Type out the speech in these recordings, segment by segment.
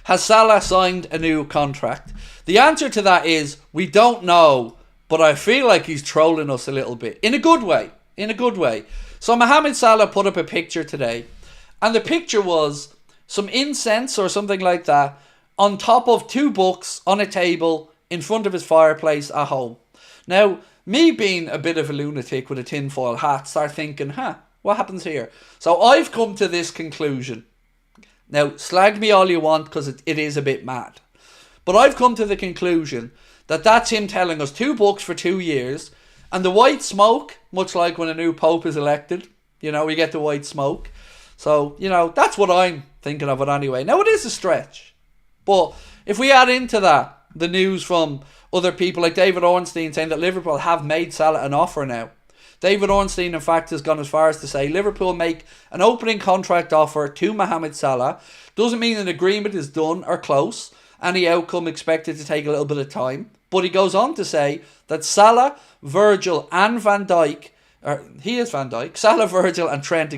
Has Salah signed a new contract? The answer to that is we don't know, but I feel like he's trolling us a little bit. In a good way. In a good way. So Mohamed Salah put up a picture today, and the picture was some incense or something like that on top of 2 books on a table in front of his fireplace at home. Now, me being a bit of a lunatic with a tinfoil hat, start thinking, what happens here? So I've come to this conclusion. Now, slag me all you want because it is a bit mad. But I've come to the conclusion that that's him telling us 2 books for 2 years, and the white smoke, much like when a new pope is elected, we get the white smoke. So, that's what I'm thinking of it anyway. Now, it is a stretch. But if we add into that the news from other people like David Ornstein saying that Liverpool have made Salah an offer now. David Ornstein, in fact, has gone as far as to say Liverpool make an opening contract offer to Mohamed Salah. Doesn't mean an agreement is done or close. Any outcome expected to take a little bit of time. But he goes on to say that Salah, Virgil and Van Dijk, Salah, Virgil and Trent,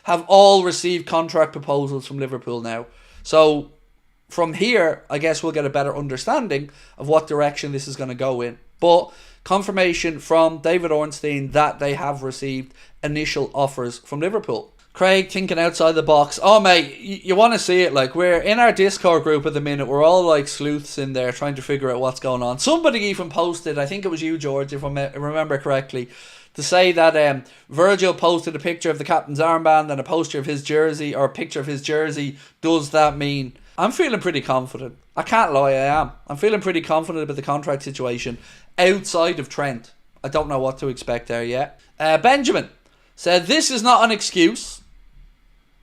have all received contract proposals from Liverpool now. So from here, I guess we'll get a better understanding of what direction this is going to go in. But confirmation from David Ornstein that they have received initial offers from Liverpool. Craig thinking outside the box. Oh mate, you want to see it. Like, we're in our Discord group at the minute. We're all like sleuths in there trying to figure out what's going on. Somebody even posted, I think it was you, George, if I remember correctly, to say that Virgil posted a picture of the captain's armband and a poster of his jersey, or a picture of his jersey. Does that mean... I'm feeling pretty confident. I can't lie, I am. I'm feeling pretty confident about the contract situation outside of Trent. I don't know what to expect there yet. Benjamin said, this is not an excuse.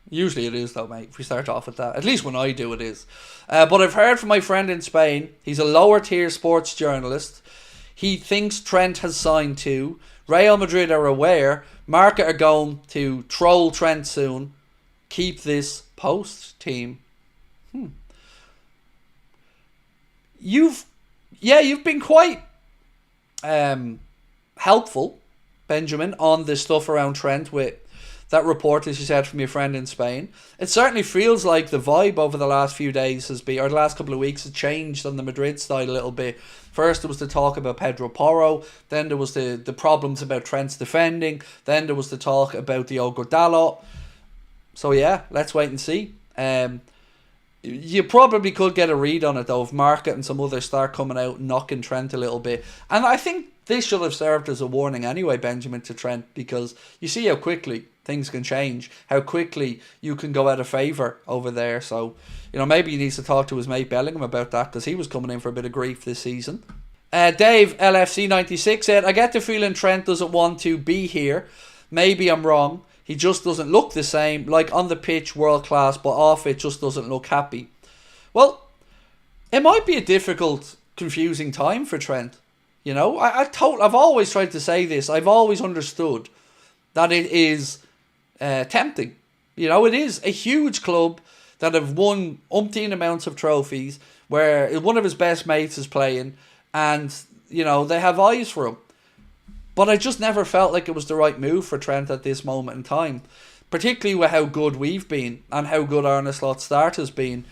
Usually it is though, mate, if we start off with that. At least when I do, it is. But I've heard from my friend in Spain. He's a lower tier sports journalist. He thinks Trent has signed too. Real Madrid are aware. Marca are going to troll Trent soon. Keep this post, team. You've been quite helpful, Benjamin, on the stuff around Trent with that report, as you said, from your friend in Spain. It certainly feels like the vibe over the last few days has been, or the last couple of weeks, has changed on the Madrid side a little bit. First there was the talk about Pedro Porro, then there was the problems about Trent's defending, then there was the talk about the Dalot. So yeah, let's wait and see. You probably could get a read on it though if Market and some others start coming out and knocking Trent a little bit. And I think this should have served as a warning anyway, Benjamin, to Trent, because you see how quickly things can change, how quickly you can go out of favour over there. So, maybe he needs to talk to his mate Bellingham about that, because he was coming in for a bit of grief this season. Dave LFC96 said, I get the feeling Trent doesn't want to be here. Maybe I'm wrong. He just doesn't look the same. Like on the pitch, world class, but off it just doesn't look happy. Well, it might be a difficult, confusing time for Trent. I've always tried to say this. I've always understood that it is tempting. It is a huge club that have won umpteen amounts of trophies, where one of his best mates is playing, and they have eyes for him. But I just never felt like it was the right move for Trent at this moment in time, particularly with how good we've been and how good Arne Slot's start has been.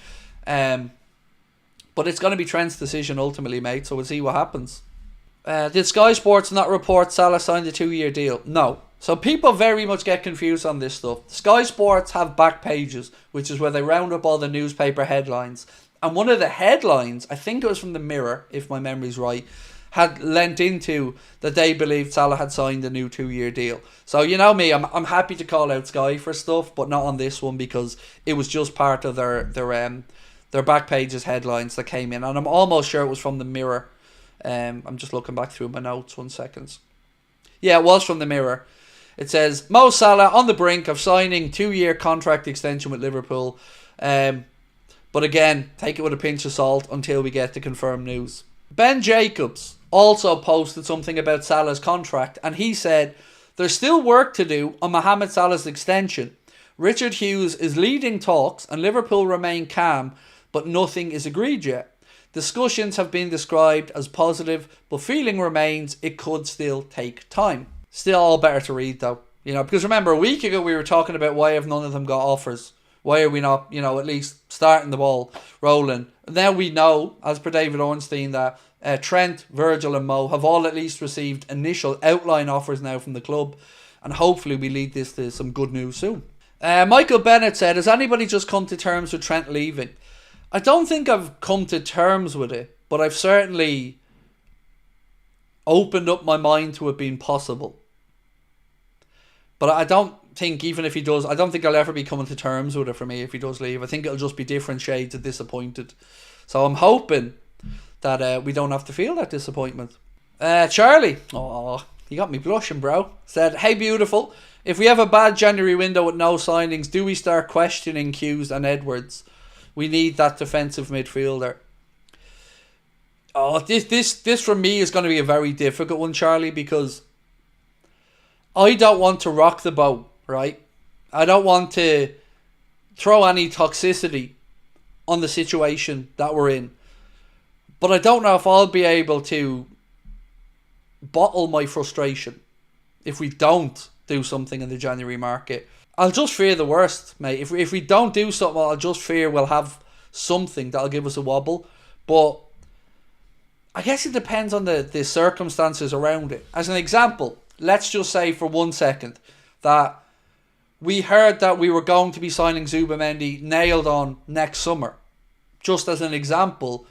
But it's going to be Trent's decision ultimately, mate, so we'll see what happens. Did Sky Sports not report Salah signed a 2-year deal? No. So people very much get confused on this stuff. Sky Sports have back pages, which is where they round up all the newspaper headlines. And one of the headlines, I think it was from the Mirror, if my memory's right, had lent into that they believed Salah had signed a new 2-year deal. So you know me, I'm happy to call out Sky for stuff, but not on this one, because it was just part of their back pages headlines that came in, and I'm almost sure it was from the Mirror. I'm just looking back through my notes, 1 second. Yeah, it was from the Mirror. It says, Mo Salah on the brink of signing 2-year contract extension with Liverpool. But again, take it with a pinch of salt until we get the confirmed news. Ben Jacobs also posted something about Salah's contract, and he said, there's still work to do on Mohamed Salah's extension. Richard Hughes is leading talks and Liverpool remain calm, but nothing is agreed yet. Discussions have been described as positive, but feeling remains it could still take time. Still all better to read though. Because remember, a week ago we were talking about why have none of them got offers Why are we not, at least starting the ball rolling? Now we know, as per David Ornstein, that Trent, Virgil and Mo have all at least received initial outline offers now from the club, and hopefully we lead this to some good news soon. Michael Bennett said, has anybody just come to terms with Trent leaving? I don't think I've come to terms with it, but I've certainly opened up my mind to it being possible. But I don't think, even if he does, I don't think I'll ever be coming to terms with it for me if he does leave. I think it'll just be different shades of disappointed. So I'm hoping that we don't have to feel that disappointment. Charlie, oh, you got me blushing, bro, said, hey, beautiful. If we have a bad January window with no signings, do we start questioning Hughes and Edwards? We need that defensive midfielder. Oh, this for me is going to be a very difficult one, Charlie, because I don't want to rock the boat, right? I don't want to throw any toxicity on the situation that we're in. But I don't know if I'll be able to bottle my frustration if we don't do something in the January market. I'll just fear the worst, mate. If we don't do something, I'll just fear we'll have something that'll give us a wobble. But I guess it depends on the circumstances around it. As an example, let's just say for 1 second that we heard that we were going to be signing Zubimendi nailed on next summer. Just as an example,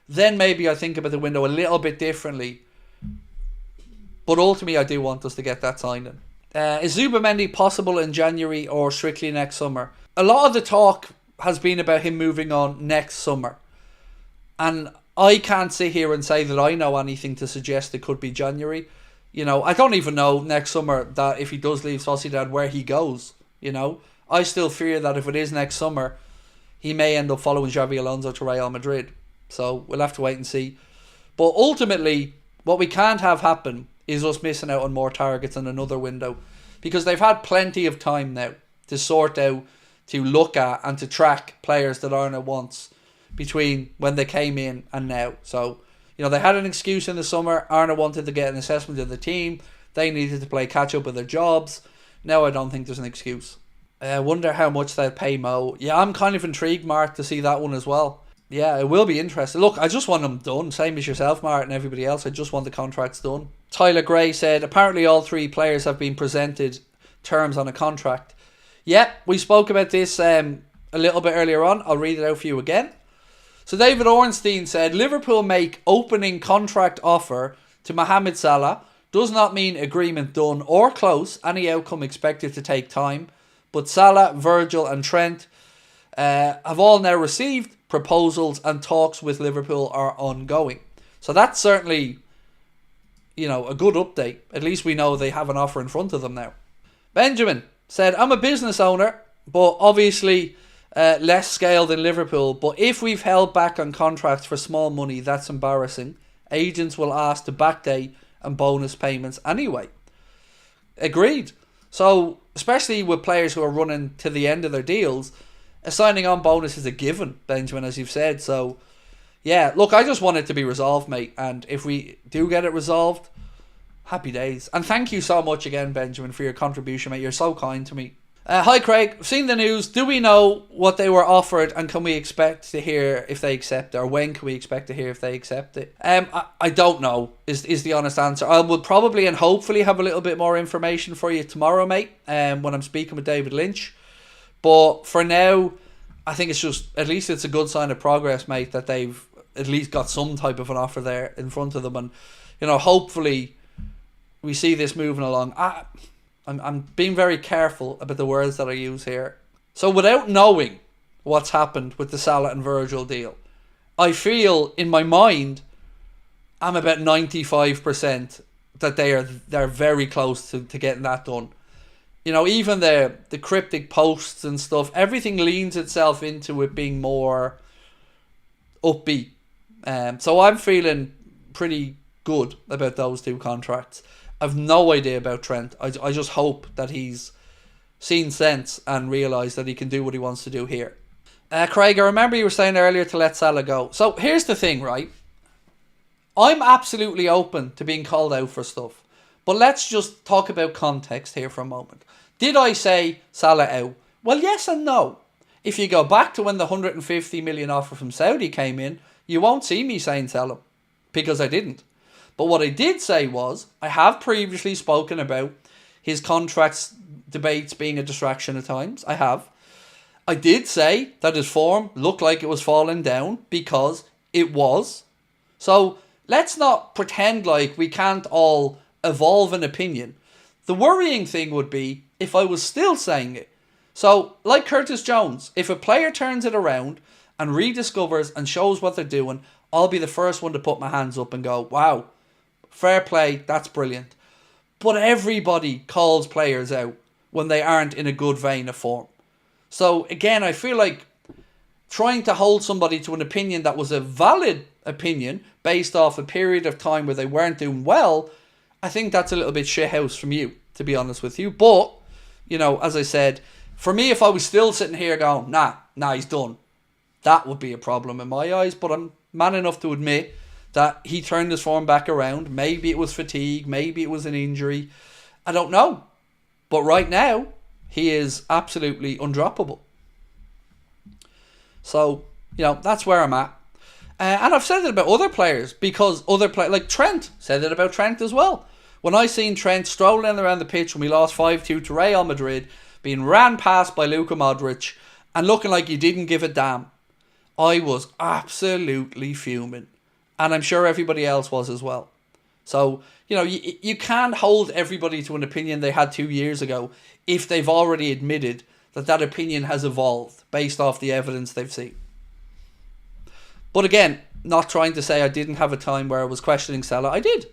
then maybe I think about the window a little bit differently. But ultimately, I do want us to get that signing. Is Zubimendi possible in January or strictly next summer? A lot of the talk has been about him moving on next summer. And I can't sit here and say that I know anything to suggest it could be January. I don't even know next summer that if he does leave Sociedad where he goes. I still fear that if it is next summer, he may end up following Xabi Alonso to Real Madrid. So we'll have to wait and see. But ultimately, what we can't have happen is us missing out on more targets in another window, because they've had plenty of time now to sort out, to look at and to track players that Arna wants between when they came in and now. So, they had an excuse in the summer. Arna wanted to get an assessment of the team. They needed to play catch up with their jobs. Now I don't think there's an excuse. I wonder how much they'd pay Mo. Yeah, I'm kind of intrigued, Mark, to see that one as well. Yeah, it will be interesting. Look, I just want them done. Same as yourself, Mark, and everybody else. I just want the contracts done. Tyler Gray said, apparently all three players have been presented terms on a contract. Yep, we spoke about this a little bit earlier on. I'll read it out for you again. So David Ornstein said, Liverpool make opening contract offer to Mohamed Salah. Does not mean agreement done or close. Any outcome expected to take time. But Salah, Virgil and Trent have all now received proposals, and talks with Liverpool are ongoing. So that's certainly, a good update. At least we know they have an offer in front of them now. Benjamin said, I'm a business owner, but obviously less scale than Liverpool. But if we've held back on contracts for small money, that's embarrassing. Agents will ask to backdate and bonus payments anyway. Agreed. So, especially with players who are running to the end of their deals, a signing on bonus is a given, Benjamin, as you've said. So, yeah, look, I just want it to be resolved, mate. And if we do get it resolved, happy days. And thank you so much again, Benjamin, for your contribution, mate. You're so kind to me. Hi, Craig. I've seen the news. Do we know what they were offered, and can we expect to hear if they accept it? Or when can we expect to hear if they accept it? I don't know, is the honest answer. I will probably and hopefully have a little bit more information for you tomorrow, mate, when I'm speaking with David Lynch. But for now, I think it's just, at least it's a good sign of progress, mate, that they've at least got some type of an offer there in front of them. And, hopefully we see this moving along. I'm being very careful about the words that I use here. So without knowing what's happened with the Salah and Virgil deal, I feel in my mind I'm about 95% that they're very close to getting that done. Even the cryptic posts and stuff, everything leans itself into it being more upbeat. So I'm feeling pretty good about those two contracts. I've no idea about Trent. I just hope that he's seen sense and realised that he can do what he wants to do here. Craig, I remember you were saying earlier to let Salah go. So here's the thing, right? I'm absolutely open to being called out for stuff. But let's just talk about context here for a moment. Did I say Salah out? Well, yes and no. if you go back to when the 150 million offer from Saudi came in, you won't see me saying sell him, because I didn't. But what I did say was, I have previously spoken about his contracts debates being a distraction at times. I have. I did say that his form looked like it was falling down, because it was. So let's not pretend like we can't all evolve an opinion. The worrying thing would be if I was still saying it. So, like Curtis Jones, if a player turns it around and rediscovers and shows what they're doing, I'll be the first one to put my hands up and go, wow, fair play, that's brilliant. But everybody calls players out when they aren't in a good vein of form. So, again, I feel like trying to hold somebody to an opinion that was a valid opinion based off a period of time where they weren't doing well, I think that's a little bit shithouse from you, to be honest with you. But, you know, as I said, for me, if I was still sitting here going, nah, he's done, that would be a problem in my eyes. But I'm man enough to admit that he turned his form back around. Maybe it was fatigue, maybe it was an injury. I don't know. But right now, he is absolutely undroppable. So, you know, that's where I'm at. And I've said it about other players, because other players, like Trent, said it about Trent as well. When I seen Trent strolling around the pitch when we lost 5-2 to Real Madrid, being ran past by Luka Modric and looking like he didn't give a damn, I was absolutely fuming. And I'm sure everybody else was as well. So, you know, you can't hold everybody to an opinion they had 2 years ago if they've already admitted that that opinion has evolved based off the evidence they've seen. But again, not trying to say I didn't have a time where I was questioning Salah. I did.